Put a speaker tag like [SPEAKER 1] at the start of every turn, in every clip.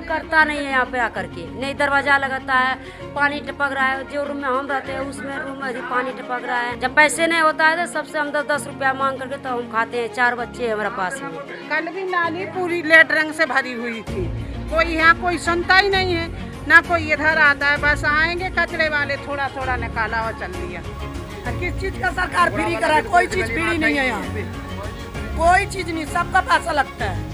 [SPEAKER 1] करता नहीं है यहाँ पे आकर के, नहीं दरवाजा लगाता है, पानी टपक रहा है। जो रूम में हम रहते हैं उसमें रूम में भी पानी टपक रहा है। जब पैसे नहीं होता है तो सबसे हम 10-10 रुपया मांग करके तो हम खाते हैं। 4 बच्चे हैं हमारे पास में।
[SPEAKER 2] कल भी नाली पूरी लेट रंग से भरी हुई थी, कोई यहाँ कोई सुनता ही नहीं है, ना कोई इधर आता है। बस आएंगे कचरे वाले, थोड़ा थोड़ा निकाला और चल दिया।
[SPEAKER 3] किस चीज का सरकार फ्री करा है? कोई चीज फ्री नहीं है यहाँ पे, कोई चीज नहीं, सबका पैसा लगता है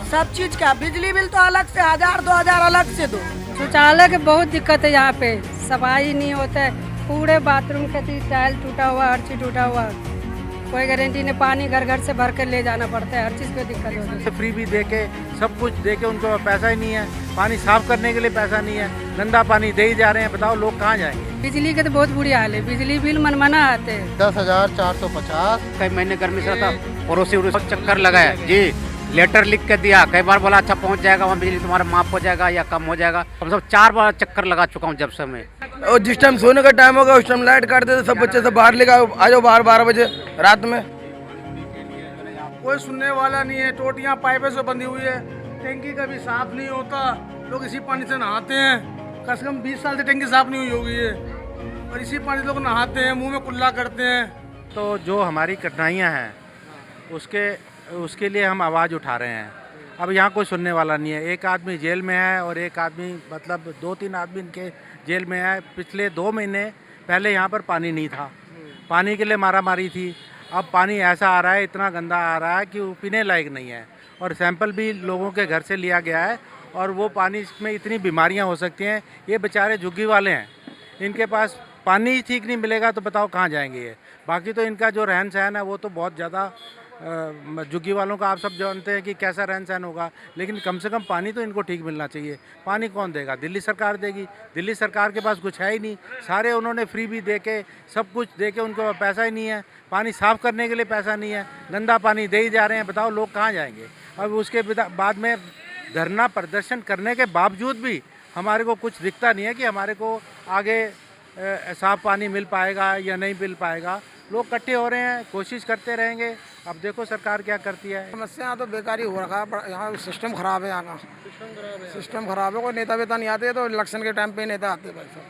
[SPEAKER 3] सब चीज का। बिजली बिल तो अलग से 1000-2000 अलग से दो।
[SPEAKER 4] शौचालय की बहुत दिक्कत है यहाँ पे, सफाई नहीं होता है, पूरे बाथरूम के टाइल टूटा हुआ, हर चीज टूटा हुआ, कोई गारंटी नहीं। पानी घर घर से भर कर ले जाना पड़ता है, हर चीज़ की दिक्कत होती है।
[SPEAKER 5] फ्री भी दे के सब कुछ दे के उनको पैसा ही नहीं है, पानी साफ करने के लिए पैसा नहीं है, गंदा पानी दे ही जा रहे हैं। बताओ लोग कहाँ जाएंगे?
[SPEAKER 4] बिजली के तो बहुत बुरी हाल है, बिजली बिल मनमाना आते हैं।
[SPEAKER 6] 10,450। कई महीने गर्मी से था, पड़ोसी चक्कर लगाया जी, लेटर लिख के दिया, कई बार बोला अच्छा पहुंच जाएगा वहाँ बिजली तुम्हारा माफ हो जाएगा या कम हो जाएगा। कम से कम 4 बार चक्कर लगा चुका हूँ जब से मैं।
[SPEAKER 7] और जिस टाइम सोने का टाइम होगा उस टाइम लाइट काट देते, सब बच्चे सब बाहर लेकर आ जाओ, 12 बजे रात में।
[SPEAKER 5] कोई सुनने वाला नहीं है, टोटियाँ पाइपों से बंधी हुई है, टैंकी कभी साफ नहीं होता, लोग इसी पानी से नहाते हैं। कम से कम 20 साल से टैंकी साफ नहीं हुई होगी है, और इसी पानी से लोग नहाते हैं, मुंह में कुल्ला करते हैं। तो जो हमारी कठिनाइयाँ हैं उसके लिए हम आवाज़ उठा रहे हैं। अब यहाँ कोई सुनने वाला नहीं है। एक आदमी जेल में है और एक आदमी मतलब 2-3 आदमी इनके जेल में है। पिछले 2 महीने पहले यहाँ पर पानी नहीं था, पानी के लिए मारामारी थी। अब पानी ऐसा आ रहा है, इतना गंदा आ रहा है कि वो पीने लायक नहीं है, और सैंपल भी लोगों के घर से लिया गया है, और वो पानी में इतनी बीमारियां हो सकती हैं। ये बेचारे झुग्गी वाले हैं, इनके पास पानी ही ठीक नहीं मिलेगा तो बताओ कहाँ जाएंगे ये। बाकी तो इनका जो रहन सहन है वो तो बहुत ज़्यादा झुग्गी वालों का आप सब जानते हैं कि कैसा रहन सहन होगा, लेकिन कम से कम पानी तो इनको ठीक मिलना चाहिए। पानी कौन देगा? दिल्ली सरकार देगी। दिल्ली सरकार के पास कुछ है ही नहीं, सारे उन्होंने फ्री भी दे के सब कुछ दे के उनको पैसा ही नहीं है, पानी साफ़ करने के लिए पैसा नहीं है, गंदा पानी दे ही जा रहे हैं। बताओ लोग कहाँ जाएंगे? अब उसके बाद में धरना प्रदर्शन करने के बावजूद भी हमारे को कुछ दिखता नहीं है कि हमारे को आगे साफ़ पानी मिल पाएगा या नहीं मिल पाएगा। लोग इकट्ठे हो रहे हैं, कोशिश करते रहेंगे। अब देखो सरकार क्या करती है।
[SPEAKER 2] समस्या तो बेकारी हो रखा है, यहाँ सिस्टम खराब है, यहाँ का सिस्टम खराब है। कोई नेता वेता नहीं आते, तो इलेक्शन के टाइम पे नेता आते भाई साहब।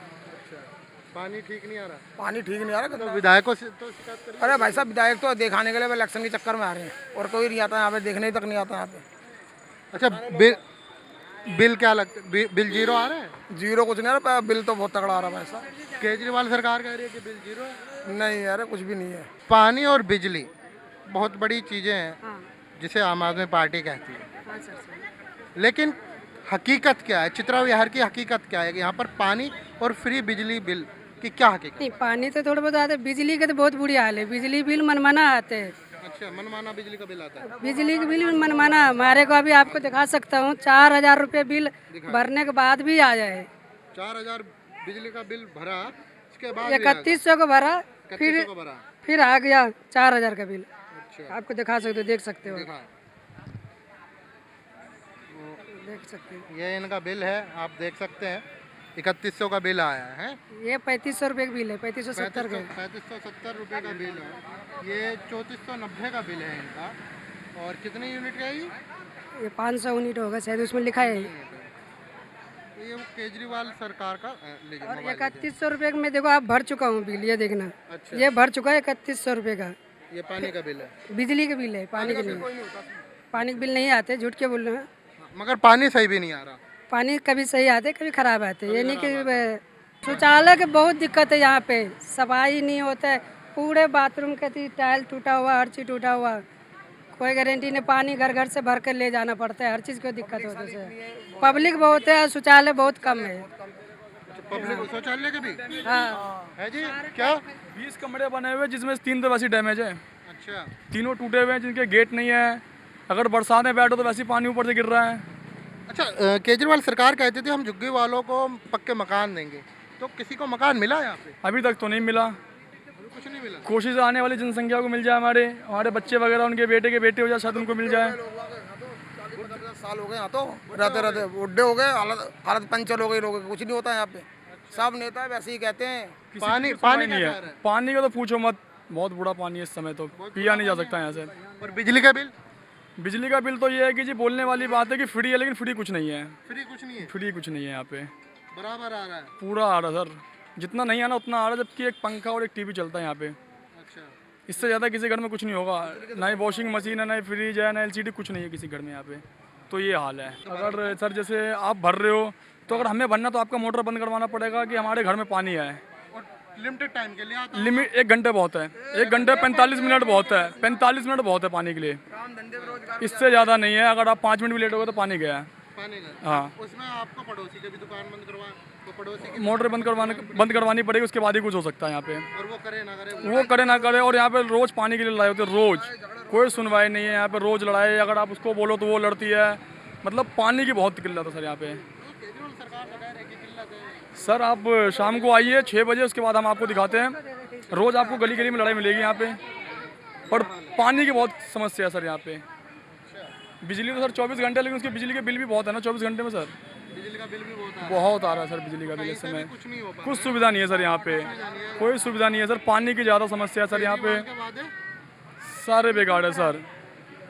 [SPEAKER 5] पानी ठीक नहीं आ रहा?
[SPEAKER 2] पानी ठीक नहीं आ रहा।
[SPEAKER 5] तो विधायकों से तो शिकायत करिए।
[SPEAKER 2] अरे भाई साहब, विधायक तो दिखाने के लिए इलेक्शन के चक्कर में आ रहे हैं, और कोई नहीं आता यहाँ पे, देखने तक नहीं आता यहाँ पे।
[SPEAKER 5] अच्छा, बिल क्या लगता है? बिल जीरो आ रहा है?
[SPEAKER 2] जीरो कुछ नहीं आ रहा, बिल तो बहुत तगड़ा आ रहा है भाई साहब।
[SPEAKER 5] केजरीवाल सरकार कह रही है कि बिल जीरो है।
[SPEAKER 2] नहीं यार, कुछ भी नहीं है।
[SPEAKER 5] पानी और बिजली बहुत बड़ी चीज़ें हैं जिसे आम आदमी पार्टी कहती है, लेकिन हकीकत क्या है? चित्रा विहार की हकीकत क्या है कि यहाँ पर पानी और फ्री बिजली बिल की क्या हकीकत?
[SPEAKER 4] नहीं, पानी तो थोड़ा बहुत आते, बिजली के तो बहुत बुरी हाल है, बिजली बिल मनमाना आते हैं।
[SPEAKER 5] अच्छा, मनमाना बिजली का बिल आता है?
[SPEAKER 4] बिजली के बिल मनमाना हमारे को अभी आपको दिखा सकता हूँ, 4000 रुपये बिल भरने के बाद भी आ जाए।
[SPEAKER 5] 4000 बिजली का बिल भरा, इसके बाद
[SPEAKER 4] 3100 को भरा,
[SPEAKER 5] 3100 को भरा,
[SPEAKER 4] फिर आ गया 4000 का बिल।
[SPEAKER 5] अच्छा,
[SPEAKER 4] आपको दिखा सकते हो, देख सकते हो,
[SPEAKER 5] देखा
[SPEAKER 4] देख सकते हो।
[SPEAKER 5] ये इनका बिल है, आप देख सकते हैं। 3100 का बिल आया है।
[SPEAKER 4] ये 3500 रुपये का बिल है, 3570 का।
[SPEAKER 5] 3570 रुपये का बिल है। ये 3490 का बिल है इनका। और कितने यूनिट का है
[SPEAKER 4] ये 500 यूनिट होगा शायद, उसमें लिखा है।
[SPEAKER 5] ये केजरीवाल सरकार का लीजिए,
[SPEAKER 4] और
[SPEAKER 5] मोबाइल
[SPEAKER 4] 3100 रुपये में देखो, आप भर चुका हूँ बिल, ये देखना।
[SPEAKER 5] अच्छा।
[SPEAKER 4] ये भर चुका है 3100 रुपये का।
[SPEAKER 5] ये पानी का बिल है?
[SPEAKER 4] बिजली का बिल है, पानी का नहीं। पानी के बिल नहीं आते, झूठ के बोल रहे हैं।
[SPEAKER 5] मगर पानी सही भी नहीं आ रहा।
[SPEAKER 4] पानी कभी सही आते, कभी खराब आते। ये नहीं कि शौचालय की बहुत दिक्कत है यहाँ पे, सफाई नहीं होता है, पूरे बाथरूम के टाइल टूटा हुआ, हर चीज़ टूटा हुआ, कोई गारंटी नहीं। पानी घर घर से भर कर ले जाना पड़ता है, हर चीज़ की दिक्कत होती है। पब्लिक बहुत है, शौचालय बहुत कम है।
[SPEAKER 5] पब्लिक शौचालय के भी?
[SPEAKER 4] हाँ
[SPEAKER 5] है जी। क्या?
[SPEAKER 8] 20 कमरे बने हुए जिसमें 3 तो वैसे डैमेज है।
[SPEAKER 5] अच्छा,
[SPEAKER 8] तीनों टूटे हुए हैं, जिनके गेट नहीं है। अगर बरसात में बैठो तो वैसे ही पानी ऊपर से गिर रहा है।
[SPEAKER 5] अच्छा, केजरीवाल सरकार कहती थी हम झुग्गी वालों को पक्के मकान देंगे, तो किसी को मकान मिला यहाँ पे?
[SPEAKER 8] अभी तक तो नहीं मिला,
[SPEAKER 5] कुछ नहीं मिला।
[SPEAKER 8] कोशिश आने वाली जनसंख्या को मिल जाए, हमारे बच्चे वगैरह, उनके बेटे के बेटे हो जाए, शायद उनको मिल जाए।
[SPEAKER 2] 40-50 साल हो गए यहाँ तो रहते रहते, बुढ़े हो गए, हालत पंचर हो गई, लोगों कुछ नहीं होता यहाँ पे। सब नेता वैसे ही कहते हैं।
[SPEAKER 8] पानी नहीं है, पानी का तो पूछो मत, बहुत बुरा पानी है इस समय, तो पिया नहीं जा सकता यहाँ से।
[SPEAKER 5] और बिजली का बिल?
[SPEAKER 8] बिजली का बिल तो ये है कि जी बोलने वाली बात है कि फ्री है, लेकिन फ्री कुछ नहीं है।
[SPEAKER 5] फ्री कुछ नहीं है,
[SPEAKER 8] फ्री कुछ नहीं है यहाँ पे,
[SPEAKER 5] बराबर आ रहा है।
[SPEAKER 8] पूरा आ रहा है सर, जितना नहीं आना उतना आ रहा है, जबकि एक पंखा और एक टीवी चलता है यहाँ पे।
[SPEAKER 5] अच्छा,
[SPEAKER 8] इससे ज़्यादा किसी घर में कुछ नहीं होगा, ना ही वॉशिंग मशीन है, ना ही फ्रिज है, ना एलसीडी, कुछ नहीं है किसी घर में यहाँ पे। तो ये हाल है। अगर सर जैसे आप भर रहे हो तो अगर हमें भरना तो आपका मोटर बंद करवाना पड़ेगा कि हमारे घर में पानी है।
[SPEAKER 5] और लिमिटेड टाइम के लिए आता है।
[SPEAKER 8] लिमिट 1 घंटे बहुत है, 1 घंटे 45 मिनट बहुत है, 45 मिनट बहुत है पानी के लिए, इससे ज़्यादा नहीं है। अगर आप 5 मिनट भी लेट हो गए तो पानी गया है।
[SPEAKER 5] पानी का,
[SPEAKER 8] हाँ,
[SPEAKER 5] उसमें आपको पड़ोसी की भी दुकान बंद करवा, तो पड़ोसी की
[SPEAKER 8] मोटर बंद करवानी पड़ेगी, उसके बाद ही कुछ हो सकता है यहाँ पे।
[SPEAKER 5] और वो करे ना करे,
[SPEAKER 8] वो करे ना करे। और यहाँ पे रोज पानी के लिए लड़ाई होती है, रोज कोई सुनवाई नहीं है यहाँ पे, रोज लड़ाई। अगर आप उसको बोलो तो वो लड़ती है, मतलब पानी की बहुत किल्लत है सर यहाँ पे।
[SPEAKER 5] केजरीवाल सरकार लगा रही है कि किल्लत है।
[SPEAKER 8] सर आप शाम को आइए 6 बजे, उसके बाद हम आपको दिखाते हैं। रोज आपको गली गली में लड़ाई मिलेगी यहाँ पे, और पानी की बहुत समस्या है सर यहाँ पे। बिजली तो सर 24 घंटे, लेकिन उसके बिजली के बिल भी बहुत है ना 24 घंटे में सर,
[SPEAKER 5] बिजली का बिल भी
[SPEAKER 8] बहुत आ रहा है सर बिजली का बिल इस समय।
[SPEAKER 5] कुछ नहीं हो पा
[SPEAKER 8] कुछ सुविधा नहीं है सर यहाँ पे, कोई सुविधा नहीं है सर। पानी की ज़्यादा समस्या है सर यहाँ पे,
[SPEAKER 5] के वादे
[SPEAKER 8] सारे बेकार है सर।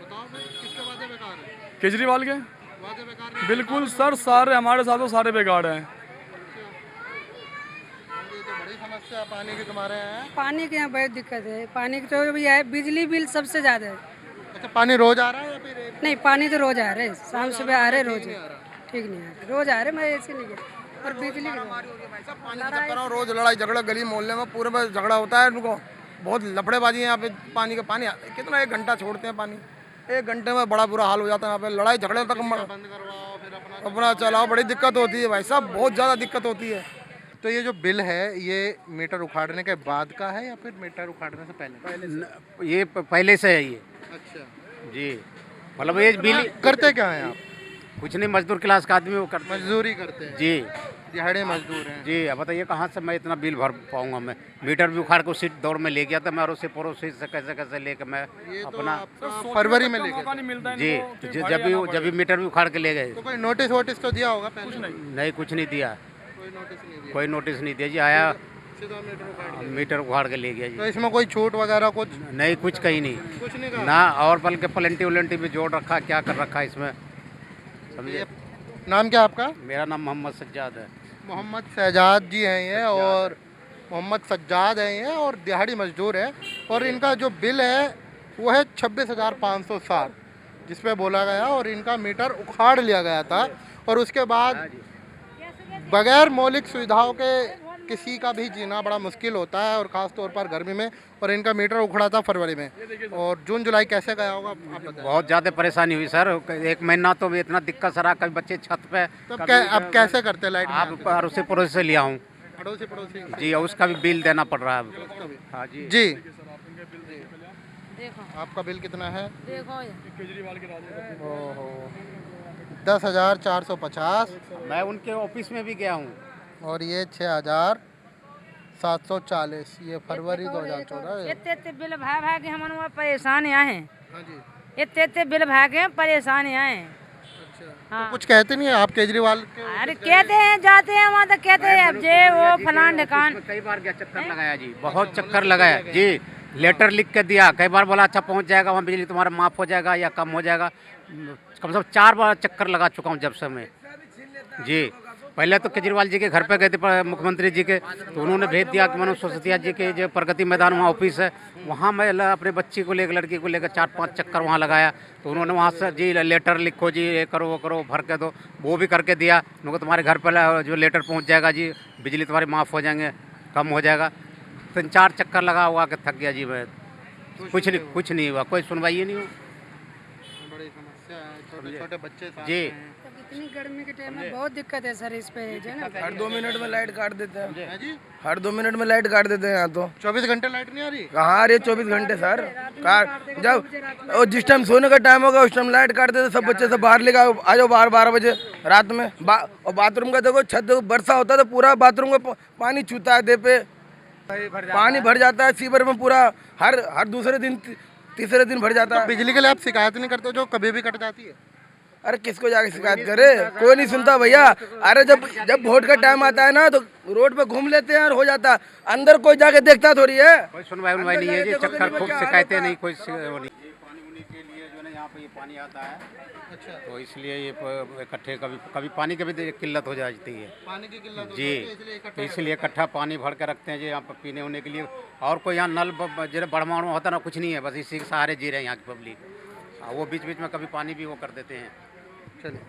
[SPEAKER 5] बताओ फिर किसके वादे बेकार है?
[SPEAKER 8] केजरीवाल के
[SPEAKER 5] वादे बेकार नहीं,
[SPEAKER 8] बिल्कुल सर, सारे हमारे साथ तो सारे बेकार हैं।
[SPEAKER 5] ये तो बड़ी समस्या पानी की तुम्हारे यहाँ है।
[SPEAKER 4] पानी की यहाँ बहुत दिक्कत है। पानी की तो भी है, बिजली बिल सबसे ज़्यादा है।
[SPEAKER 5] अच्छा, पानी रोज आ रहा है या फिर
[SPEAKER 4] नहीं, पानी तो रोज आ रहे, शाम सुबह आ रहे, रोज ठीक नहीं आ रहे, रोज आ रहे। मैं ऐसे नहीं गया। और बिजली
[SPEAKER 7] रोज लड़ाई झगड़ा गली मोहल्ले में पूरे में झगड़ा होता है। उनको बहुत लफड़ेबाजी है यहाँ पे। पानी का पानी कितना 1 घंटा छोड़ते हैं पानी, 1 घंटे में बड़ा बुरा हाल हो जाता है यहाँ पे। लड़ाई झगड़े तक
[SPEAKER 5] बंद करवाओ फिर
[SPEAKER 7] अपना चलाओ, बड़ी दिक्कत होती है भाई साहब, बहुत ज़्यादा दिक्कत होती है।
[SPEAKER 5] तो ये जो बिल है ये मीटर उखाड़ने के बाद का है या फिर मीटर उखाड़ने से पहले?
[SPEAKER 6] ये पहले से है ये
[SPEAKER 5] अच्छा
[SPEAKER 6] जी। मतलब ये बिल
[SPEAKER 5] करते क्या हैं आप?
[SPEAKER 6] कुछ नहीं, मजदूर क्लास का आदमी वो करते
[SPEAKER 5] मजदूरी करते हैं
[SPEAKER 6] जी।
[SPEAKER 5] दिहाड़ी मजदूर हैं।
[SPEAKER 6] जी, अब बताइए कहाँ से मैं इतना बिल भर पाऊंगा। मैं मीटर भी उखाड़ के सीट दौड़ में ले गया था मैं, और उसे पड़ोसी से कैसे कैसे लेके मैं
[SPEAKER 5] ये तो
[SPEAKER 6] अपना
[SPEAKER 5] आपका फरवरी में लेके
[SPEAKER 8] मौका नहीं मिलता है
[SPEAKER 6] जी।
[SPEAKER 8] इनको कि
[SPEAKER 6] जब भी मीटर भी उखाड़ के ले गए।
[SPEAKER 5] तो कोई नोटिस वोटिस तो दिया होगा पहले?
[SPEAKER 6] नहीं, कुछ नहीं दिया,
[SPEAKER 5] कोई नोटिस नहीं दिया,
[SPEAKER 6] कोई नोटिस नहीं दिया जी। आया
[SPEAKER 5] सीधा मीटर उखाड़ दिया।
[SPEAKER 6] मीटर उखाड़ के ले गया
[SPEAKER 5] तो
[SPEAKER 6] जी।
[SPEAKER 5] इसमें कोई छूट वगैरह कुछ
[SPEAKER 6] नहीं, कुछ कहीं नहीं
[SPEAKER 5] कुछ नहीं कहा?
[SPEAKER 6] ना। और बल्कि प्लेंटी उलेंटी भी जोड़ रखा, क्या कर रखा इसमें, समझे।
[SPEAKER 5] नाम क्या आपका?
[SPEAKER 6] मेरा नाम मोहम्मद सज्जाद है।
[SPEAKER 5] मोहम्मद सज्जाद जी हैं ये, और मोहम्मद सज्जाद हैं ये, और दिहाड़ी मजदूर है। और इनका जो बिल है वो है 26,560, जिस पे बोला गया, और इनका मीटर उखाड़ लिया गया था। और उसके बाद बगैर मौलिक सुविधाओं के किसी का भी जीना बड़ा मुश्किल होता है, और ख़ास तौर पर गर्मी में। और इनका मीटर उखड़ा था फरवरी में, और जून जुलाई कैसे गया होगा आप बताएं।
[SPEAKER 6] बहुत ज़्यादा परेशानी हुई सर, 1 महीना तो इतना दिक्कत सर। कभी बच्चे छत पे,
[SPEAKER 5] तो अब कैसे करते लाइट?
[SPEAKER 6] आप पड़ोसी पड़ोसी से लिया हूँ
[SPEAKER 5] पड़ोसी
[SPEAKER 6] जी, और उसका भी बिल देना पड़ रहा है। हाँ जी
[SPEAKER 5] जी।
[SPEAKER 1] देखो
[SPEAKER 5] आपका बिल कितना है?
[SPEAKER 1] देखो
[SPEAKER 8] केजरीवाल के राज में
[SPEAKER 5] ओहो, 10,450।
[SPEAKER 6] मैं उनके ऑफिस में भी गया हूँ।
[SPEAKER 5] और ये 6,740, ये फरवरी 2014 है।
[SPEAKER 9] इतने बिल भाग के हम परेशान यहाँ हैं।
[SPEAKER 5] हाँ जी।
[SPEAKER 9] इतने बिल भागे परेशान यहाँ हैं।
[SPEAKER 5] तो कुछ कहते नहीं है आप केजरीवाल के?
[SPEAKER 9] अरे कहते हैं, जाते हैं वहाँ तक कहते हैं अब जे वो फलान ढकान।
[SPEAKER 6] कई बार गया, चक्कर लगाया जी, बहुत चक्कर लगाया जी। लेटर लिख के दिया, कई बार बोला अच्छा पहुँच जाएगा, वहाँ बिजली तुम्हारा माफ़ हो जाएगा या कम हो जाएगा। कम से कम 4 बार चक्कर लगा चुका हूँ जब से मैं जी। पहले तो केजरीवाल जी के घर पे गए थे, मुख्यमंत्री जी के, तो उन्होंने भेज दिया कि मनोज सिसोदिया जी के जो प्रगति मैदान वहाँ ऑफिस है, वहाँ मैं अपने बच्ची को लेकर, लड़की को लेकर 4-5 चक्कर वहाँ लगाया। तो उन्होंने वहाँ से जी लेटर लिखो जी, ये करो वो करो, भर के दो, वो भी करके दिया। उनको तुम्हारे घर पर जो लेटर पहुँच जाएगा जी, बिजली तुम्हारी माफ़ हो जाएंगे, कम हो जाएगा। 3-4 चक्कर लगा हुआ के थक गया जी मैं। कुछ नहीं हुआ, कोई सुनवाई ही नहीं हुई।
[SPEAKER 5] बड़ी समस्या है, छोटे छोटे बच्चे साथ
[SPEAKER 6] जी।
[SPEAKER 5] में हैं।
[SPEAKER 4] इतनी गर्मी के टाइम में बहुत दिक्कत है सर इस पे, जो ना।
[SPEAKER 7] हर 2 मिनट में लाइट काट देते हैं,
[SPEAKER 5] हैं जी?
[SPEAKER 7] हर 2 मिनट में लाइट काट देते हैं यहाँ तो।
[SPEAKER 5] 24 घंटे लाइट नहीं आ रही?
[SPEAKER 7] कहाँ आ रही है 24 घंटे सर? जब और जिस टाइम सोने का टाइम होगा उस टाइम लाइट काट देते, सब बच्चे सब बाहर लेके आ जाओ 12 बजे रात में। और बाथरूम का देखो, छत देखो, बरसा होता है तो पूरा बाथरूम का पानी छूता है, दे पे पानी भर जाता है। सीवर में पूरा हर दूसरे दिन तीसरे दिन भर जाता है।
[SPEAKER 5] बिजली के लिए आप शिकायत नहीं करते जो कभी भी कट जाती है?
[SPEAKER 7] अरे किसको जाके शिकायत करे, कोई नहीं सुनता भैया। अरे जब वोट का टाइम आता है ना तो रोड पे घूम लेते हैं और हो जाता, अंदर कोई जाके देखता थोड़ी है।
[SPEAKER 6] कोई सुनवाई नहीं है जी, चक्कर खूब शिकायतें नहीं, कोई वो नहीं। यहाँ पे ये पानी आता है,
[SPEAKER 10] अच्छा,
[SPEAKER 6] तो इसलिए ये इकट्ठे कभी कभी पानी की भी किल्लत हो जाती है
[SPEAKER 10] पानी की किल्लत हो
[SPEAKER 6] जी।
[SPEAKER 10] जाती है, इसलिए
[SPEAKER 6] तो
[SPEAKER 10] इकट्ठा
[SPEAKER 6] इसलिए इकट्ठा पानी भर के रखते हैं जी यहाँ पर पीने उन्ने के लिए। और कोई यहाँ नल जैसे बढ़माड़ में होता ना, कुछ नहीं है, बस इसी के सहारे जी रहे हैं यहाँ की पब्लिक। वो बीच बीच में कभी पानी भी वो कर देते हैं।
[SPEAKER 10] चलिए।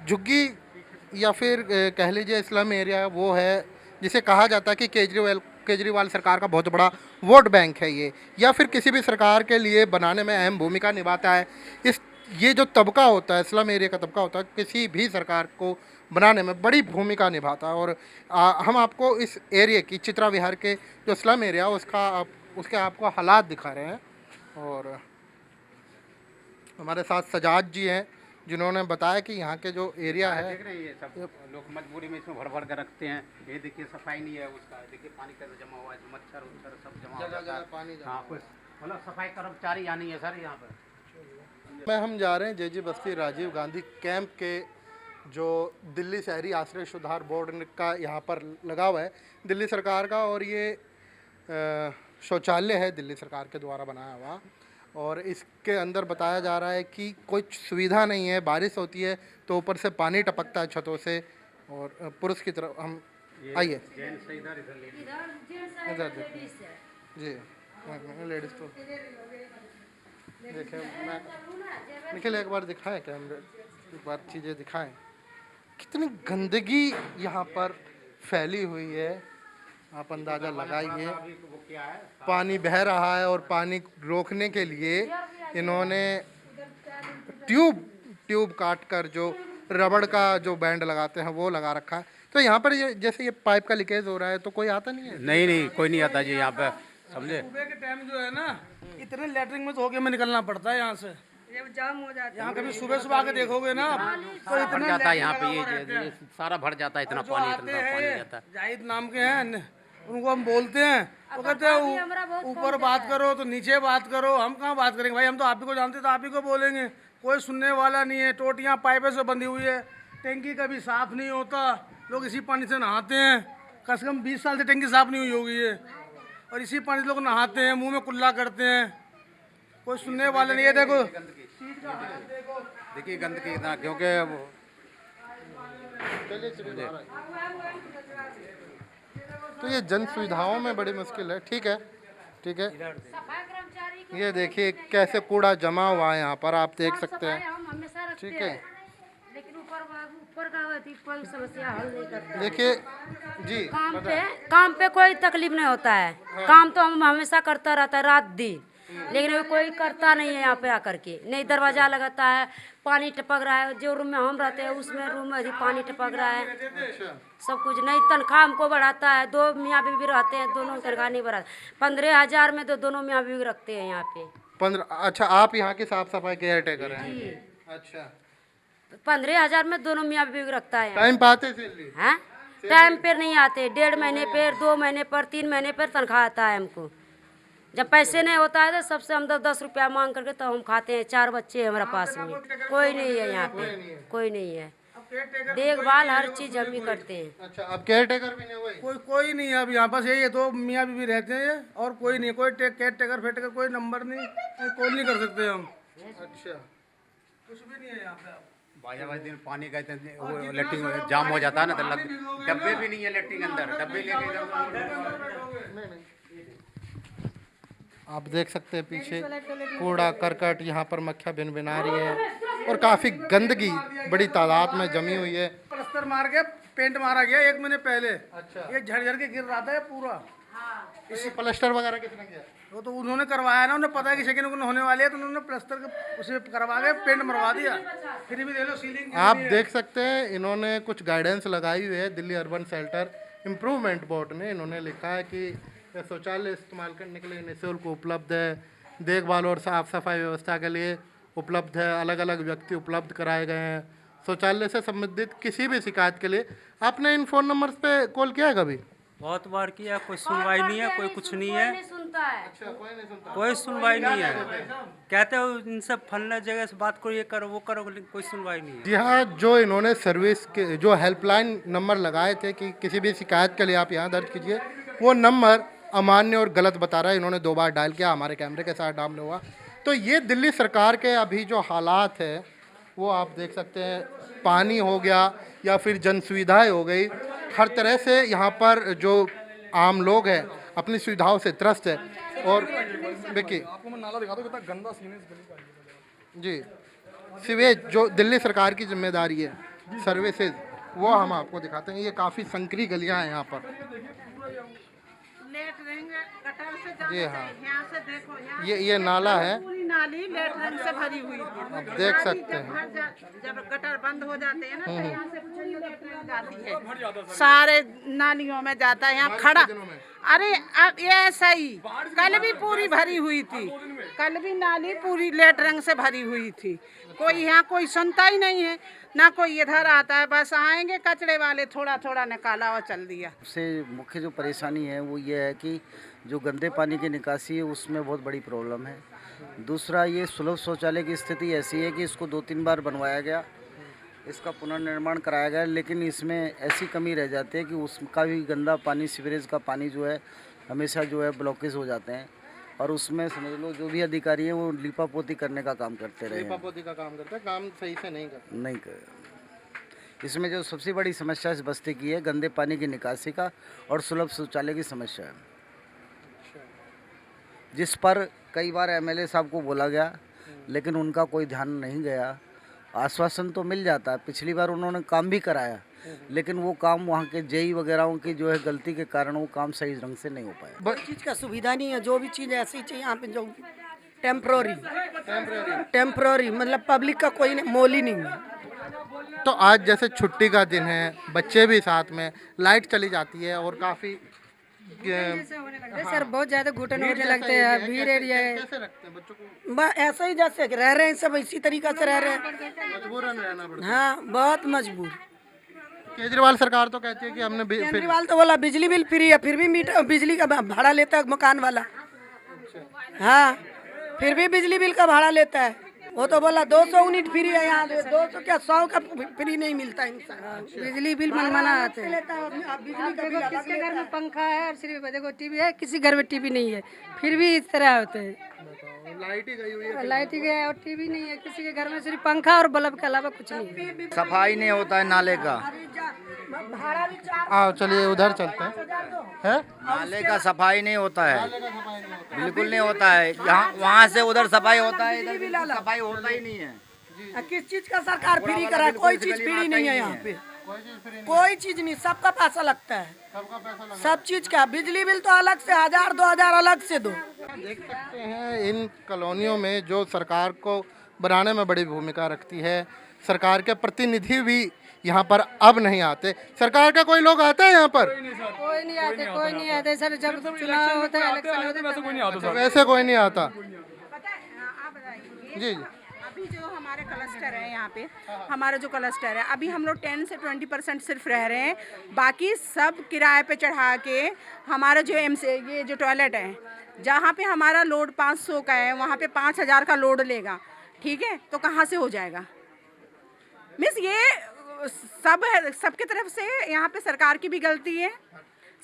[SPEAKER 10] झुग्गी या फिर कह लीजिए स्लम एरिया वो है जिसे कहा जाता है कि केजरीवाल सरकार का बहुत बड़ा वोट बैंक है ये, या फिर किसी भी सरकार के लिए बनाने में अहम भूमिका निभाता है। ये जो तबका होता है, स्लम एरिया का तबका होता है, किसी भी सरकार को बनाने में बड़ी भूमिका निभाता है। और हम आपको इस एरिया की, चित्रा विहार के जो स्लम एरिया उसके आपको हालात दिखा रहे हैं। और हमारे साथ सजाद जी हैं जिन्होंने बताया कि यहाँ के जो एरिया है,
[SPEAKER 6] देख रहे हैं ये सब लोग मजबूरी में इसमें भर भर कर रखते हैं। ये देखिए सफाई नहीं है उसका, देखिए पानी कैसे जमा हुआ है, मच्छर उच्छर सब जमा हो जाता है।
[SPEAKER 10] पानी
[SPEAKER 6] हाँ, कुछ मतलब सफाई कर्मचारी यहाँ नहीं है सर यहाँ पर।
[SPEAKER 10] में हम जा रहे हैं जेजी बस्ती राजीव गांधी कैंप के जो दिल्ली शहरी आश्रय सुधार बोर्ड का यहाँ पर लगा हुआ है, दिल्ली सरकार का। और ये शौचालय है दिल्ली सरकार के द्वारा बनाया हुआ, और इसके अंदर बताया जा रहा है कि कोई सुविधा नहीं है। बारिश होती है तो ऊपर से पानी टपकता है छतों से। और पुरुष की तरफ हम आइए, इधर देखिए जी, लेडीज़ तो देखें। मैं निखिल एक बार दिखाएं कैमरे, एक बार चीज़ें दिखाएं। कितनी गंदगी यहाँ पर फैली हुई है, आप अंदाज़ा लगाइए। पानी बह रहा है और पानी रोकने के लिए इन्होंने ट्यूब काट कर जो रबड़ का जो बैंड लगाते हैं वो लगा रखा है। तो यहाँ पर ये जैसे ये पाइप का लीकेज हो रहा है तो कोई आता नहीं है?
[SPEAKER 6] नहीं, कोई नहीं आता जी यहाँ पे, समझे।
[SPEAKER 5] सुबह के टाइम जो है ना, इतने लेटरिन में तो होके में निकलना पड़ता है यहाँ से।
[SPEAKER 4] ये जाम हो जाता है।
[SPEAKER 5] यहाँ कभी सुबह सुबह आके देखोगे ना तो
[SPEAKER 6] भर
[SPEAKER 5] इतना
[SPEAKER 6] जाता है यहाँ पे,
[SPEAKER 5] लेटरिन
[SPEAKER 6] ये सारा भर जाता है, इतना
[SPEAKER 5] जो
[SPEAKER 6] पानी
[SPEAKER 5] आते
[SPEAKER 6] इतना पानी
[SPEAKER 5] हैं
[SPEAKER 6] जाता है।
[SPEAKER 5] जाहिद नाम के हैं, उनको हम बोलते हैं, वो कहते हैं ऊपर बात करो तो नीचे बात करो। हम कहाँ बात करेंगे भाई, हम तो आप ही को जानते तो आप ही को बोलेंगे। कोई सुनने वाला नहीं है। टोटियाँ पाइपें से बंधी हुई है, टैंकी कभी साफ नहीं होता, लोग इसी पानी से नहाते हैं। कम से कम 20 साल से टैंकी साफ नहीं हुई होगी ये, और इसी पानी से लोग नहाते हैं, मुंह में कुल्ला करते हैं। कोई सुनने वाला नहीं है। देखो
[SPEAKER 6] देखिए गंदगी इतना, क्योंकि
[SPEAKER 10] तो ये जन सुविधाओं में बड़ी मुश्किल है। ठीक है, ठीक है। ये देखिए कैसे कूड़ा जमा हुआ है यहाँ पर, आप देख सकते हैं।
[SPEAKER 1] हम हमेशा रखते
[SPEAKER 10] ठीक है,
[SPEAKER 1] हैं, लेकिन ऊपर का कोई समस्या हल नहीं करते।
[SPEAKER 10] देखिए जी,
[SPEAKER 1] काम पे कोई तकलीफ नहीं होता है। काम तो हम हमेशा करता रहता है रात दिन, लेकिन अभी कोई करता नहीं है यहाँ पे आकर के। नहीं दरवाजा लगाता है, पानी टपक रहा है। जो रूम में हम रहते हैं उसमें रूम में भी पानी टपक रहा है। सब कुछ नहीं। तनख्वाह हमको बढ़ाता है, 2 मियाँ बीवी रहते हैं, दोनों तनख्वाह नहीं बढ़ाता। 15,000 में तो दोनों मियाँ बीवी रखते हैं यहाँ पे।
[SPEAKER 10] 15। अच्छा, आप यहाँ की साफ सफाई केयर टेकर हैं? अच्छा,
[SPEAKER 1] 15,000 में दोनों मियाँ बीवी रखता है।
[SPEAKER 10] टाइम पाते सैलरी?
[SPEAKER 1] हैं? टाइम पर नहीं आते, 1.5 महीने पर, 2 महीने पर, 3 महीने पर तनख्वाह आता है हमको। जब पैसे नहीं होता है तो सबसे हम 10 रुपया मांग करके तो हम खाते हैं। 4 बच्चे हैं हमारे पास में, कोई नहीं है यहाँ पे, कोई नहीं है। देखभाल हर चीज हम ही करते हैं।
[SPEAKER 10] अच्छा, अब केयर टेकर भी नहीं हुए?
[SPEAKER 5] कोई नहीं है अब यहाँ पास। यही है, 2 मियाँ बीवी रहते हैं और कोई नहीं। कोई केयर टेकर फेटेकर कोई नंबर नहीं, कॉल नहीं कर सकते हम।
[SPEAKER 10] अच्छा,
[SPEAKER 5] कुछ भी नहीं है यहाँ पे।
[SPEAKER 6] भाई दिन पानी का लेटरिन जाम हो जाता है ना, तो डब्बे भी नहीं है लेटरिन अंदर, डब्बे लेके
[SPEAKER 10] आप देख सकते हैं पीछे कूड़ा करकट, यहाँ पर मक्खियाँ भिनभिना रही है और काफ़ी गंदगी बड़ी तादाद में जमी हुई है।
[SPEAKER 5] प्लास्टर मार के पेंट मारा गया 1 महीने पहले। अच्छा, ये झड़ के गिर रहा था ये पूरा।
[SPEAKER 10] इसी प्लास्टर वगैरह किसने किया?
[SPEAKER 5] वो तो उन्होंने करवाया ना, उन्हें पता है कि सेकंड होने वाले है, तो उन्होंने प्लास्टर उसे करवा के पेंट मरवा दिया। फिर भी देख लो सीलिंग।
[SPEAKER 10] आप देख सकते हैं इन्होंने कुछ गाइडेंस लगाई हुई है। Delhi urban shelter improvement board ने इन्होंने लिखा है कि शौचालय इस्तेमाल करने के लिए निःशुल्क उपलब्ध है, देखभाल और साफ सफाई व्यवस्था के लिए उपलब्ध है, अलग अलग व्यक्ति उपलब्ध कराए गए हैं। शौचालय से संबंधित किसी भी शिकायत के लिए आपने इन फ़ोन नंबर्स पे कॉल किया है कभी?
[SPEAKER 11] बहुत बार किया, कोई सुनवाई नहीं है, कोई कुछ नहीं है।
[SPEAKER 10] अच्छा, कोई नहीं सुनता?
[SPEAKER 11] कोई सुनवाई नहीं है। कहते हो इनसे फलने जगह से बात करो, ये करो वो करो, लेकिन कोई सुनवाई नहीं है।
[SPEAKER 10] जी हाँ, जो इन्होंने सर्विस के जो हेल्पलाइन नंबर लगाए थे कि किसी भी शिकायत के लिए आप यहाँ दर्ज कीजिए, वो नंबर अमान्य और गलत बता रहा है। इन्होंने 2 बार डायल किया, हमारे कैमरे के साथ सामने हुआ। तो तो ये दिल्ली सरकार के अभी जो हालात है वो आप देख सकते हैं, पानी हो गया या फिर जन सुविधाएँ हो गई, हर तरह से यहाँ पर जो आम लोग हैं अपनी सुविधाओं से त्रस्त है। और देखिए
[SPEAKER 8] आपको मैं नाला दिखा दूं कितना गंदा सीन है इस गली का।
[SPEAKER 10] जी, सीवेज जो दिल्ली सरकार की जिम्मेदारी है, सर्विसेज, वो हम आपको दिखाते हैं। ये काफ़ी संकरी गलियां हैं यहाँ पर।
[SPEAKER 2] लेटरिंग गटर से जाते
[SPEAKER 10] जी हाँ।
[SPEAKER 2] थे, यहाँ से देखो, यहाँ
[SPEAKER 10] ये नाला है,
[SPEAKER 2] पूरी नाली लेटरिंग से भरी हुई थी।
[SPEAKER 10] आप देख
[SPEAKER 2] नाली
[SPEAKER 10] सकते
[SPEAKER 2] जब
[SPEAKER 10] हैं।
[SPEAKER 2] भर जब गटर बंद हो जाते हैं ना, तो यहाँ से पूरी लेटरिंग जाती है, सारे नालियों में जाता है। यहाँ खड़ा, अरे अब ये ऐसा ही कल भी पूरी भरी हुई थी, कल भी नाली पूरी लेटरिंग से भरी हुई थी। कोई यहाँ कोई सुनता ही नहीं है, ना कोई इधर आता है, बस आएंगे कचड़े वाले थोड़ा थोड़ा निकाला और चल दिया।
[SPEAKER 12] सबसे मुख्य जो परेशानी है वो ये है कि जो गंदे पानी की निकासी है उसमें बहुत बड़ी प्रॉब्लम है। दूसरा, ये सुलभ शौचालय की स्थिति ऐसी है कि इसको 2-3 बार बनवाया गया, इसका पुनर्निर्माण कराया गया, लेकिन इसमें ऐसी कमी रह जाती है कि उसका भी गंदा पानी, सीवरेज का पानी जो है हमेशा जो है ब्लॉकेज हो जाते हैं, और उसमें समझ लो जो भी अधिकारी हैं वो लीपापोती करने का काम करते रहे हैं।
[SPEAKER 10] लीपापोती का काम करते हैं, काम सही से नहीं करते।
[SPEAKER 12] नहीं कर। इसमें जो सबसे बड़ी समस्या इस बस्ती की है गंदे पानी की निकासी का और सुलभ शौचालय की समस्या है, जिस पर कई बार एमएलए साहब को बोला गया लेकिन उनका कोई ध्यान नहीं गया। आश्वासन तो मिल जाता है, पिछली बार उन्होंने काम भी कराया लेकिन वो काम वहाँ के जेई वगैरह की जो है गलती के कारण वो काम सही ढंग से नहीं हो पाया।
[SPEAKER 3] कोई चीज़ का सुविधा नहीं है, जो भी चीज़ ऐसी चाहिए यहाँ पे जो टेम्पररी मतलब पब्लिक का कोई मोल ही नहीं है।
[SPEAKER 10] तो आज जैसे छुट्टी का दिन है, बच्चे भी साथ में, लाइट चली जाती है और काफ़ी
[SPEAKER 4] सर बहुत ज़्यादा घुटन होने लगते हैं, भीड़ एरिया है।
[SPEAKER 10] कैसे रखते हैं बच्चों को?
[SPEAKER 3] बस ऐसा ही जैसे रह रहे हैं सब, इसी तरीका से रह रहे हैं।
[SPEAKER 10] मजबूरन रहना पड़ता है।
[SPEAKER 3] हाँ, बहुत मजबूर।
[SPEAKER 10] केजरीवाल सरकार तो कहती है कि हमने
[SPEAKER 3] केजरीवाल तो बोला बिजली बिल फ्री है, फिर भी मीटर बिजली का भाड़ा लेता है मकान वाला। हाँ, फिर भी बिजली बिल का भाड़ा लेता है। वो तो बोला 200 यूनिट फ्री है, यहाँ 200 क्या 100 का फ्री नहीं मिलता इंसान।
[SPEAKER 4] बिजली बिल मनमाना आते हैं।
[SPEAKER 3] बिजली का बिल
[SPEAKER 4] किसी के घर में पंखा है और सिर्फ देखो टीवी है, किसी घर में टीवी नहीं है, फिर भी इस तरह होते हैं।
[SPEAKER 10] लाइट ही गई हुई है,
[SPEAKER 4] लाइट ही गया और टीवी नहीं है, किसी के घर में सिर्फ पंखा और बल्ब के अलावा कुछ नहीं है।
[SPEAKER 12] सफाई नहीं होता है नाले का।
[SPEAKER 10] आओ चलिए उधर चलते हैं।
[SPEAKER 12] नाले का सफाई नहीं होता है, बिल्कुल नहीं होता है। यहाँ वहाँ से उधर सफाई होता है, इधर सफाई होता ही नहीं है।
[SPEAKER 3] किस चीज का सरकार फ्री करा? कोई चीज फ्री नहीं है यहाँ पे, कोई चीज नहीं, सबका पैसा लगता है, सब चीज का। बिजली बिल तो अलग से 1000-2000 अलग से दो।
[SPEAKER 10] देख सकते हैं इन कॉलोनियों में जो सरकार को बनाने में बड़ी भूमिका रखती है, सरकार के प्रतिनिधि भी यहाँ पर अब नहीं आते। सरकार का कोई लोग आता है यहाँ पर?
[SPEAKER 4] कोई नहीं आते सर। जब चुनाव होता है, इलेक्शन होता है,
[SPEAKER 8] कोई नहीं आता सर।
[SPEAKER 10] वैसे कोई नहीं आता। जी
[SPEAKER 2] अभी जो हमारे क्लस्टर है यहाँ पे, हमारा जो क्लस्टर है, अभी हम लोग 10 से 20% सिर्फ रह रहे हैं, बाकी सब किराए पे चढ़ा के हमारा जो ये जो टॉयलेट है, जहाँ पे हमारा लोड 500 का है, वहाँ पे 5000 का लोड लेगा, ठीक है, तो कहाँ से हो जाएगा? मीन्स ये सब है, सबकी तरफ से यहाँ पे सरकार की भी गलती है,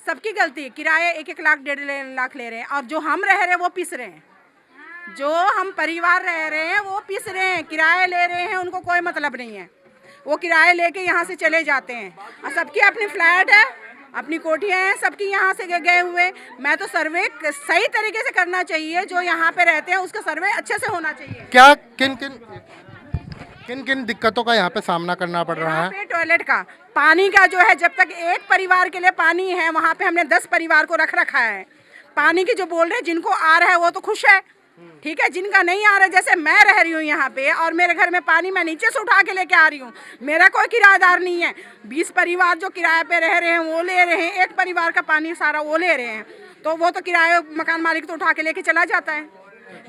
[SPEAKER 2] सबकी गलती है। किराए 1-1 लाख 1.5 लाख ले रहे हैं, और जो हम रह रहे हैं वो पिस रहे हैं, जो हम परिवार रह रहे हैं वो पिस रहे हैं, किराए ले रहे हैं, उनको कोई मतलब नहीं है। वो किराए लेके यहाँ से चले जाते हैं, और सबकी अपनी फ्लैट है, अपनी कोठियाँ हैं, सबकी यहाँ से गए हुए। मैं तो सर्वे सही तरीके से करना चाहिए, जो यहाँ पे रहते हैं उसका सर्वे अच्छे से होना चाहिए।
[SPEAKER 10] क्या किन किन दिक्कतों का यहाँ पे सामना करना पड़ रहा है?
[SPEAKER 2] टॉयलेट का, पानी का जो है, जब तक एक परिवार के लिए पानी है, वहाँ पे हमने 10 परिवार को रखा है। पानी की जो बोल रहे हैं, जिनको आ रहा है वो तो खुश है, ठीक है, जिनका नहीं आ रहा है, जैसे मैं रह रही हूँ यहाँ पे और मेरे घर में पानी मैं नीचे से उठा के लेके आ रही हूँ, मेरा कोई किराएदार नहीं है। 20 परिवार जो किराए पे रह रहे हैं वो ले रहे हैं, एक परिवार का पानी सारा वो ले रहे हैं, तो वो तो किराए मकान मालिक तो उठा के लेके चला जाता है।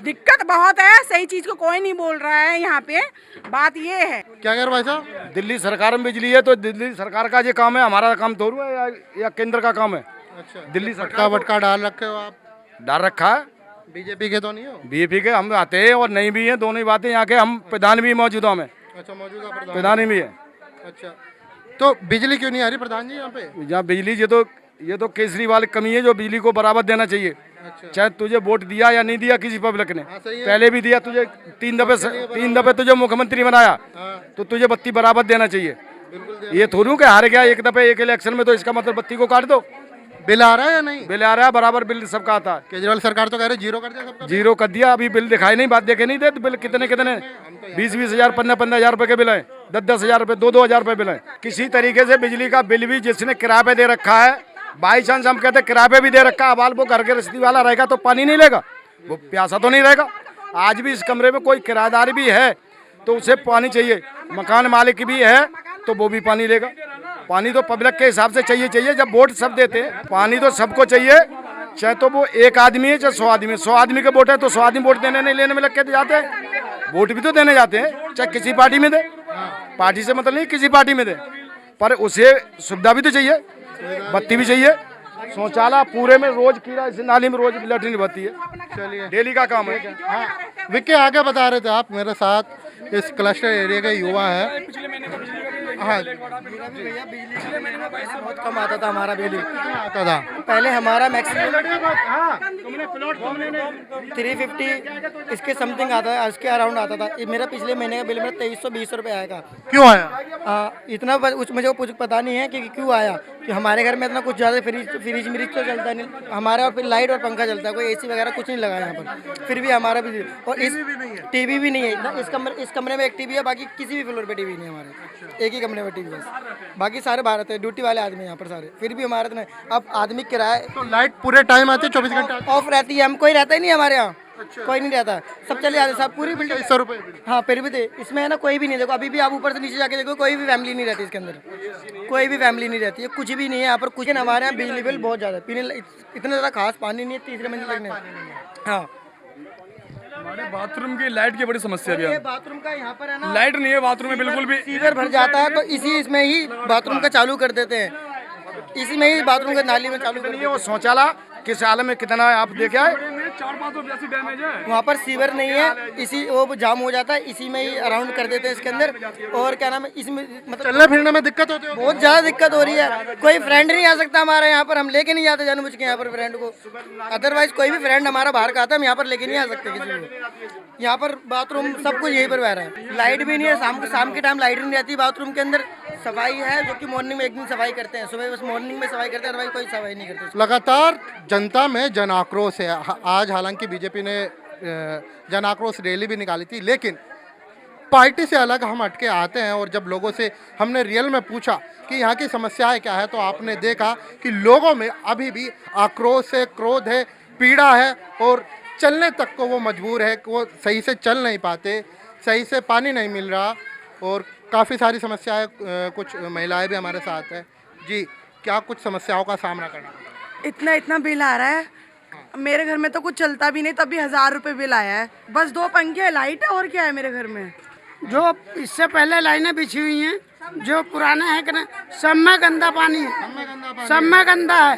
[SPEAKER 2] दिक्कत बहुत है, सही चीज को कोई नहीं बोल रहा है यहाँ पे। बात ये है,
[SPEAKER 10] क्या कर भाई साहब?
[SPEAKER 5] दिल्ली सरकार में बिजली है तो दिल्ली सरकार का ये काम है, हमारा काम थोड़ा है या केंद्र का काम है।
[SPEAKER 10] अच्छा,
[SPEAKER 5] दिल्ली सरकार
[SPEAKER 10] वटका डाल रखे हो आप?
[SPEAKER 5] डाल रखा है।
[SPEAKER 10] बीजेपी के तो नहीं हो?
[SPEAKER 5] बीजेपी के हम आते हैं और नहीं भी हैं, दोनों ही बातें। यहाँ के हम प्रधान भी मौजूदा में।
[SPEAKER 10] अच्छा, मौजूदा
[SPEAKER 5] प्रधान भी है।
[SPEAKER 10] अच्छा, तो बिजली क्यों नहीं आ रही प्रधान जी यहाँ पे?
[SPEAKER 5] यहाँ बिजली ये तो ये तो केजरीवाल की कमी है, जो बिजली को बराबर देना चाहिए। चाहे तुझे वोट दिया या नहीं दिया किसी पब्लिक ने, पहले भी दिया तुझे, 3 दफे तुझे मुख्यमंत्री बनाया, तो तुझे बत्ती बराबर देना चाहिए। ये थोड़ी कि हार गया एक दफे एक इलेक्शन में तो इसका मतलब बत्ती को काट दो।
[SPEAKER 10] बिल आ रहा है या नहीं?
[SPEAKER 5] बिल आ रहा है, बराबर बिल सबका आता है।
[SPEAKER 10] केजरीवाल सरकार तो कह रहे जीरो कर दिया सबका।
[SPEAKER 5] जीरो कर दिया, अभी बिल दिखाई नहीं, बात देखे नहीं दे तो बिल कितने 20-20 हज़ार 15-15 हज़ार रुपए के बिल है, 10-10 हज़ार रुपए 2-2 हज़ार रुपए बिल है। किसी तरीके से बिजली का बिल भी जिसने किराए पे दे रखा है, बाई चांस हम कहते किराए पे भी दे रखा है, अब वो घर के रस्ती वाला रहेगा तो पानी नहीं लेगा, वो प्यासा तो नहीं रहेगा। आज भी इस कमरे में कोई किराएदार भी है तो उसे पानी चाहिए, मकान मालिक भी है तो वो भी पानी लेगा। पानी तो पब्लिक के हिसाब से चाहिए। जब वोट सब देते हैं पानी तो सबको चाहिए, चाहे तो वो एक आदमी है चाहे 100 आदमी है। 100 आदमी के वोट है तो 100 आदमी वोट देने नहीं लेने में लग के जाते हैं, वोट भी तो देने जाते हैं, चाहे किसी पार्टी में दे, पार्टी से मतलब नहीं किसी पार्टी में दे, पर उसे सुविधा भी तो चाहिए, बत्ती भी चाहिए, शौचालय पूरे में रोज कीड़ा इस नाली में रोज लैट्रिन भरती है। चलिए डेली का काम है।
[SPEAKER 10] हाँ, विक्की आगे बता रहे थे आप, मेरे साथ इस क्लस्टर एरिया के युवा है। हाँ,
[SPEAKER 3] बहुत कम आता था हमारा बिजली,
[SPEAKER 10] आता था
[SPEAKER 3] पहले हमारा मैक्सिमम 350 इसके समथिंग आता था, इसके अराउंड आता था। मेरा पिछले महीने का बिल मेरा 2320 रुपये आया था।
[SPEAKER 10] क्यों आया?
[SPEAKER 3] इतना मुझे कुछ पता नहीं है कि क्यों आया, कि हमारे घर में इतना कुछ ज़्यादा फ्रिज मिरिज तो चलता नहीं हमारा, और फिर लाइट और पंखा चलता है, कोई एसी वगैरह कुछ नहीं लगा यहाँ पर, फिर भी हमारा भी। और इस टीवी भी नहीं है, इस कमरे में एक टीवी है, बाकी किसी भी फ्लोर पे टीवी नहीं है हमारे, एक ही कमरे में टीवी बस, बाकी सारे बाहर आते हैं, ड्यूटी वाले आदमी यहाँ पर सारे, फिर भी हमारे इतना। अब आदमी किराए
[SPEAKER 10] तो लाइट पूरे टाइम आती है, 24 घंटे
[SPEAKER 3] ऑफ रहती है, हम कोई रहता ही नहीं हमारे यहाँ। कोई नहीं रहता, सब चले जाते, सब पूरी बिल्डिंग
[SPEAKER 10] 100 रुपये।
[SPEAKER 3] हाँ फिर भी दे, इसमें है ना कोई भी नहीं। देखो अभी भी आप ऊपर से नीचे जाके देखो, कोई भी फैमिली नहीं रहती इसके अंदर, कोई भी फैमिली नहीं रहती है, कुछ भी नहीं है यहाँ पर कुछ। हमारे यहाँ बिजली बिल बहुत ज़्यादा, पीने इतना ज़्यादा खास पानी नहीं है, तीसरे मंजिल तक नहीं। हाँ,
[SPEAKER 8] हमारे बाथरूम की लाइट की बड़ी समस्या भी है।
[SPEAKER 3] बाथरूम का यहाँ पर है ना,
[SPEAKER 8] लाइट नहीं है बाथरूम में बिल्कुल भी।
[SPEAKER 3] सीवर भर जाता है तो इसमें ही बाथरूम का चालू कर देते हैं, इसी में ही बाथरूम का नाली में चालू कर देते हैं।
[SPEAKER 5] वो शौचालय किस हाल में कितना है आप देखे आए?
[SPEAKER 8] 4-5 तो जैसी डैमेज है,
[SPEAKER 3] वहाँ पर सीवर नहीं है, इसी वो जाम हो जाता है, इसी में ही अराउंड कर देते हैं इसके अंदर। और क्या नाम है, इसमें मतलब
[SPEAKER 10] चलने फिरने में दिक्कत होती है,
[SPEAKER 3] बहुत ज़्यादा दिक्कत हो रही है। कोई फ्रेंड नहीं आ सकता हमारे यहाँ पर, हम लेके नहीं जाते जानबूझ के यहाँ पर फ्रेंड को, अदरवाइज कोई भी फ्रेंड हमारा बाहर का आता है हम यहाँ पर लेके नहीं आ सकते किसी को। यहाँ पर बाथरूम सब कुछ यहीं पर बह रहा है, लाइट भी नहीं है, शाम के टाइम लाइट नहीं रहती बाथरूम के अंदर। सफाई है जो कि मॉर्निंग में एक दिन सफाई करते हैं, सुबह बस मॉर्निंग में सफाई करते हैं, अदरवाइज कोई सफाई नहीं करते।
[SPEAKER 10] लगातार जनता में जन आक्रोश है। आज हालांकि बीजेपी ने जन आक्रोश रैली भी निकाली थी, लेकिन पार्टी से अलग हम हटके आते हैं। और जब लोगों से हमने रियल में पूछा कि यहाँ की समस्याएं क्या है, तो आपने देखा कि लोगों में अभी भी आक्रोश है, क्रोध है, पीड़ा है, और चलने तक को वो मजबूर है, वो सही से चल नहीं पाते, सही से पानी नहीं मिल रहा, और काफ़ी सारी समस्याएं। कुछ महिलाएं भी हमारे साथ हैं। जी, क्या कुछ समस्याओं का सामना करना?
[SPEAKER 2] इतना बिल आ रहा है, मेरे घर में तो कुछ चलता भी नहीं, तब भी 1000 रुपये बिल आया है। बस 2 पंखे, लाइट है, और क्या है मेरे घर में।
[SPEAKER 3] जो इससे पहले लाइनें बिछी हुई हैं, जो पुराने हैं कि ना, सब में गंदा पानी है, सब में गंदा है,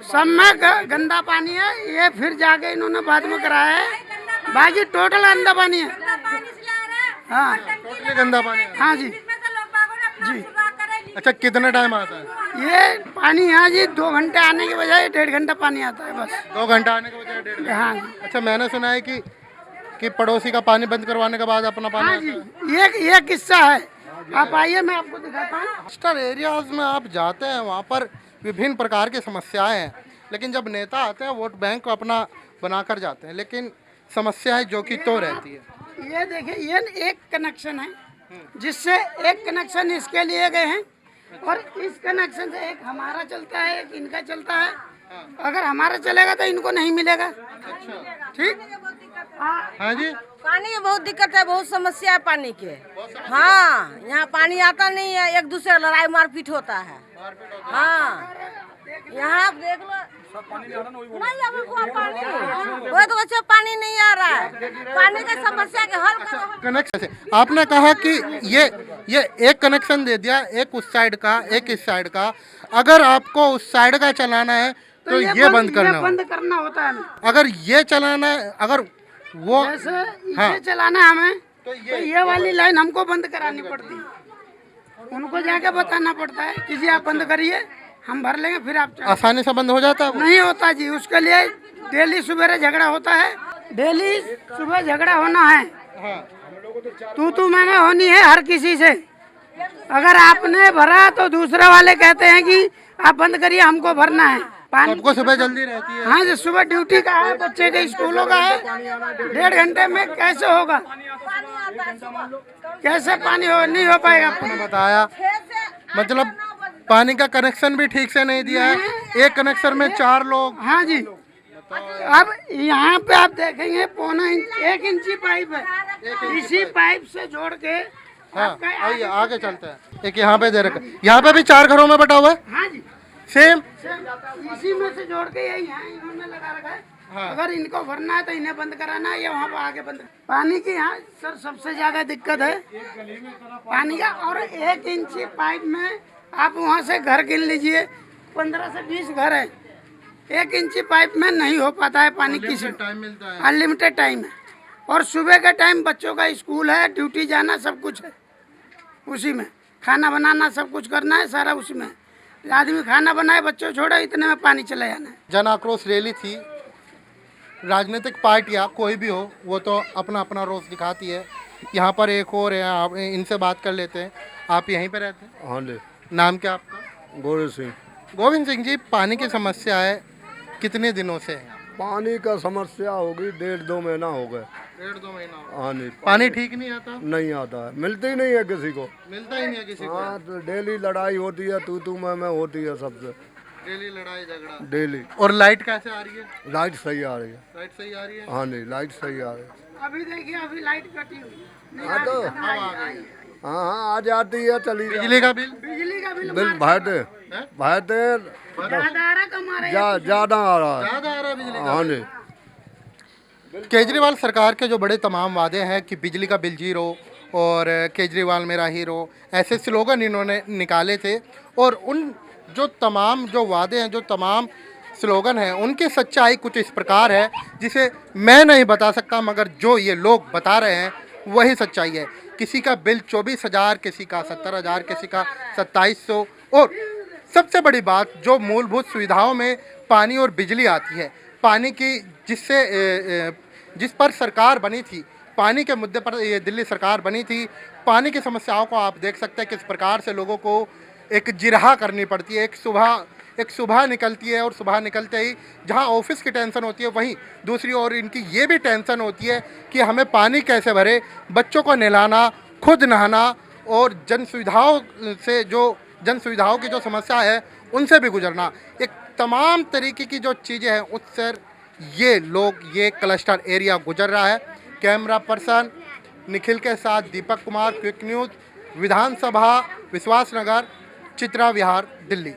[SPEAKER 3] सब में गंदा पानी है। ये फिर जाके इन्होंने बाद में कराया है, बाकी टोटल गंदा पानी है। हाँ,
[SPEAKER 10] टोटली गंदा पानी है।
[SPEAKER 3] हाँ जी जी।
[SPEAKER 10] अच्छा, कितने टाइम आता है
[SPEAKER 3] ये पानी? यहाँ जी 2 घंटे आने के बजाय 1.5 घंटा पानी आता है बस।
[SPEAKER 10] 2 घंटा आने के बजाय 1.5 घंटा?
[SPEAKER 3] हाँ जी।
[SPEAKER 10] अच्छा, मैंने सुना है कि पड़ोसी का पानी बंद करवाने के बाद अपना पानी
[SPEAKER 3] हाँ जी, ये किस्सा है, आप आइए मैं आपको दिखाता हूँ।
[SPEAKER 10] क्लस्टर एरियाज में आप जाते हैं, वहाँ पर विभिन्न प्रकार की समस्याएं हैं, लेकिन जब नेता आते हैं वोट बैंक को अपना बनाकर जाते हैं, लेकिन समस्याएं जो कि तो रहती है।
[SPEAKER 3] ये देखिए, ये एक कनेक्शन है, जिससे एक कनेक्शन इसके लिए गए हैं, और इस कनेक्शन से एक हमारा चलता है, एक इनका चलता है। अगर हमारा चलेगा तो इनको नहीं मिलेगा। ठीक।
[SPEAKER 10] हाँ जी,
[SPEAKER 9] पानी की बहुत दिक्कत है, बहुत समस्या है पानी के। हाँ, यहाँ पानी आता नहीं है, एक दूसरे लड़ाई मारपीट होता है। हाँ, यहाँ देख लो, नहीं हमको पानी, वो तो बच्चों पानी नहीं आ रहा है, पानी की समस्या के हल करो।
[SPEAKER 10] कनेक्शन से आपने कहा कि ये एक कनेक्शन दे दिया, एक उस साइड का, एक इस साइड का। अगर आपको उस साइड का चलाना है तो ये बंद करना
[SPEAKER 3] होता है।
[SPEAKER 10] अगर ये चलाना है, अगर वो
[SPEAKER 3] इसे चलाना है हमें, तो ये वाली लाइन हमको बंद करानी पड़ती है, उनको जाके बताना पड़ता है कि जी आप बंद करिए, हम भर लेंगे फिर आप
[SPEAKER 10] आसानी से बंद हो जाता है वो?
[SPEAKER 3] नहीं होता जी, उसके लिए डेली सुबह झगड़ा होता है, डेली सुबह झगड़ा होना है। तू मैंने होनी है हर किसी से। अगर आपने भरा तो दूसरे वाले कहते हैं कि आप बंद करिए, हमको भरना है पानी।
[SPEAKER 10] सबको सुबह जल्दी रहती है।
[SPEAKER 3] हाँ जी, सुबह ड्यूटी का है, बच्चे के स्कूलों का है, 1.5 घंटे में कैसे होगा, कैसे पानी हो नहीं हो पाएगा।
[SPEAKER 10] आपने बताया मतलब पानी का कनेक्शन भी ठीक से नहीं दिया है, एक कनेक्शन में 4 लोग।
[SPEAKER 3] हाँ जी, अब यहाँ पे आप देखेंगे 1 इंची पाइप है, इसी पाइप से जोड़ के
[SPEAKER 10] हाँ आइए आगे चलते हैं। एक यहाँ पे दे रखा, यहाँ पे भी 4 घरों में बटा हुआ है।
[SPEAKER 3] हाँ जी,
[SPEAKER 10] सेम
[SPEAKER 3] इसी में से जोड़ के यही यहाँ इन्होंने लगा रखा है। हाँ। अगर इनको भरना है तो इन्हें बंद कराना है या वहाँ पर आगे बंद। पानी की यहाँ सर सबसे ज्यादा दिक्कत है पानी का। और 1 इंची पाइप में आप वहाँ से घर गिन लीजिए, 15 से 20 घर है, 1 इंची पाइप में नहीं हो पाता है पानी। किसी
[SPEAKER 10] टाइम मिलता है,
[SPEAKER 3] अनलिमिटेड टाइम है। और सुबह का टाइम बच्चों का स्कूल है, ड्यूटी जाना, सब कुछ है उसी में, खाना बनाना सब कुछ करना है, सारा उसी में। आदमी खाना बनाए, बच्चों छोड़े, इतने में पानी चला जाना है।
[SPEAKER 10] जन आक्रोश रैली थी। राजनीतिक पार्टियां कोई भी हो वो तो अपना अपना रोष दिखाती है। यहाँ पर एक और है, आप इनसे बात कर लेते हैं। आप यहीं पे रहते हैं?
[SPEAKER 5] हाँ जी।
[SPEAKER 10] नाम क्या आपका?
[SPEAKER 5] गोविंद सिंह।
[SPEAKER 10] गोविंद सिंह जी, पानी की समस्या है कितने दिनों से है?
[SPEAKER 5] पानी का समस्या होगी 1.5-2 महीना हो गए।
[SPEAKER 10] 1.5-2 महीना।
[SPEAKER 5] हाँ जी।
[SPEAKER 10] पानी ठीक नहीं आता?
[SPEAKER 5] नहीं आता है, मिलती ही नहीं है किसी को।
[SPEAKER 10] मिलता ही नहीं है किसी को।
[SPEAKER 5] हाँ, तो डेली लड़ाई होती है, तू मैं होती है सबसे,
[SPEAKER 10] डेली लड़ाई झगड़ा
[SPEAKER 5] डेली।
[SPEAKER 10] और लाइट कैसे आ रही है?
[SPEAKER 5] लाइट सही आ रही है।
[SPEAKER 10] लाइट सही आ रही है?
[SPEAKER 5] हाँ जी, लाइट सही आ रही है।
[SPEAKER 3] अभी देखिए, अभी लाइट कटी हुई।
[SPEAKER 5] हाँ तो हाँ आ जाती है, चली
[SPEAKER 10] बिजली का बिल?
[SPEAKER 3] बिजली का बिल
[SPEAKER 5] भरते ज्यादा आ रहा है।
[SPEAKER 10] ज्यादा आ रहा है बिजली का?
[SPEAKER 5] हाँ जी।
[SPEAKER 10] केजरीवाल सरकार के जो बड़े तमाम वादे हैं कि बिजली का बिल 0 और केजरीवाल मेरा हीरो, ऐसे स्लोगन इन्होंने निकाले थे। और उन जो तमाम जो वादे हैं, जो तमाम स्लोगन हैं, उनकी सच्चाई कुछ इस प्रकार है जिसे मैं नहीं बता सकता, मगर जो ये लोग बता रहे हैं वही सच्चाई है। किसी का बिल 24,000, किसी का 70,000, किसी का 2700। और सबसे बड़ी बात, जो मूलभूत सुविधाओं में पानी और बिजली आती है, पानी की जिस पर सरकार बनी थी, पानी के मुद्दे पर ये दिल्ली सरकार बनी थी, पानी की समस्याओं को आप देख सकते हैं किस प्रकार से लोगों को एक जिरहा करनी पड़ती है। एक सुबह निकलती है और सुबह निकलते ही जहां ऑफिस की टेंशन होती है, वहीं दूसरी ओर इनकी ये भी टेंशन होती है कि हमें पानी कैसे भरे, बच्चों को नहलाना, खुद नहाना और जन सुविधाओं की जो समस्या है उनसे भी गुजरना। एक तमाम तरीके की जो चीज़ें हैं उससे ये क्लस्टर एरिया गुजर रहा है। कैमरा पर्सन निखिल के साथ दीपक कुमार, क्विक न्यूज़, विधानसभा, विश्वास नगर, चित्रा विहार, दिल्ली।